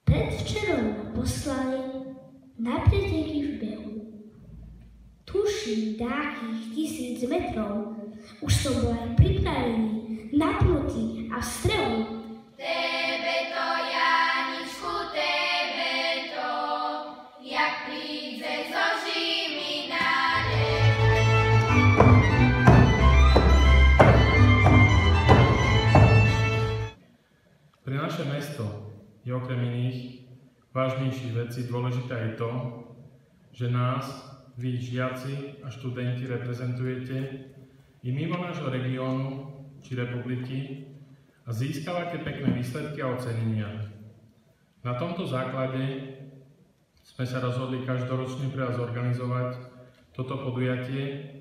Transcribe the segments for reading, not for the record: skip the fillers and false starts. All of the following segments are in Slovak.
Predvčerom ma poslali na preteky v behu. Tuším dákých 1000 metrov, už som bol aj pripravený, napnutý a v strehu. Tebe to, Janičku, tebe to, jak príde zo Žilináre. Pre naše mesto je okrem iných vážnejších vecí dôležité aj to, že nás, vy žiaci a študenti reprezentujete i mimo nášho regiónu či republiky a získavate pekné výsledky a ocenenia. Na tomto základe sme sa rozhodli každoročne pre vás organizovať toto podujatie,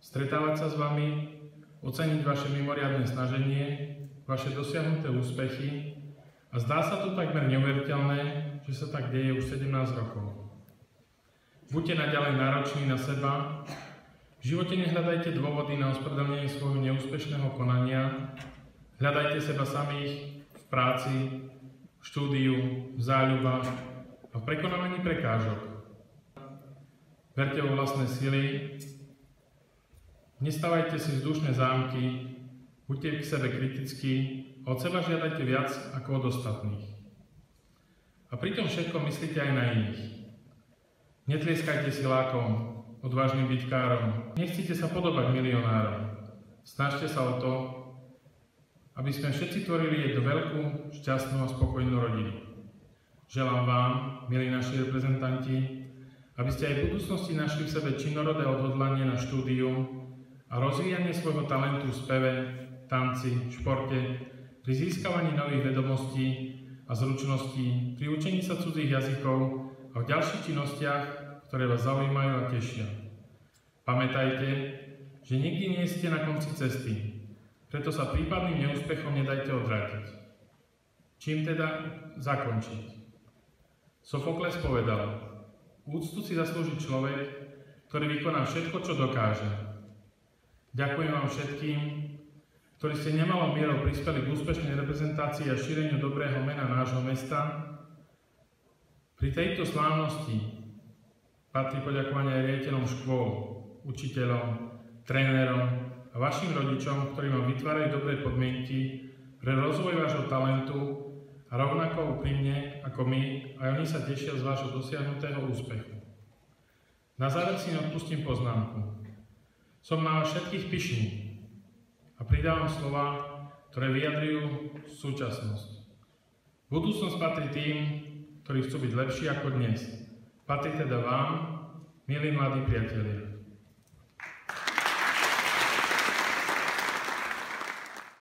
stretávať sa s vami, oceniť vaše mimoriadne snaženie, vaše dosiahnuté úspechy a zdá sa to takmer neuveriteľné, že sa tak deje už 17 rokov. Buďte naďalej nároční na seba, v živote nehľadajte dôvody na ospravedlnenie svojho neúspešného konania, hľadajte seba samých v práci, v štúdiu, v záľubách a v prekonávaní prekážok. Verte vo vlastné sily, nestávajte si vzdušné zámky, buďte k sebe kritickí, od seba žiadajte viac ako od ostatných. A pritom všetko myslíte aj na iných. Netlieskajte silákom, odvážnym bitkárom, nechcite sa podobať milionárom. Snažte sa o to, aby sme všetci tvorili jednu veľkú, šťastnú a spokojnú rodinu. Želám vám, milí naši reprezentanti, aby ste aj v budúcnosti našli v sebe činorodé odhodlanie na štúdium a rozvíjanie svojho talentu v speve, tanci, športe, pri získavaní nových vedomostí a zručností, pri učení sa cudzích jazykov a v ďalších činnostiach, ktoré vás zaujímajú a tešia. Pamätajte, že nikdy nie ste na konci cesty, preto sa prípadným neúspechom nedajte odvrátiť. Čím teda zakončiť? Sofokles povedal: úctu si zaslúži človek, ktorý vykoná všetko, čo dokáže. Ďakujem vám všetkým, ktorí ste nemalou mierou prispeli k úspešnej reprezentácii a šíreniu dobrého mena nášho mesta. Pri tejto slávnosti patrí poďakovanie aj riaditeľom škôl, učiteľom, trénerom a vašim rodičom, ktorí vám vytvárajú dobré podmienky pre rozvoj vášho talentu a rovnako úprimne ako my, aj oni sa tešia z vášho dosiahnutého úspechu. Na záver si odpustím poznámku. Som na vás všetkých pyšný a pridávam slova, ktoré vyjadrujú súčasnosť. Budúcnosť patrí tým, ktorí chcú byť lepší ako dnes. Patrí teda vám, milí mladí priatelia.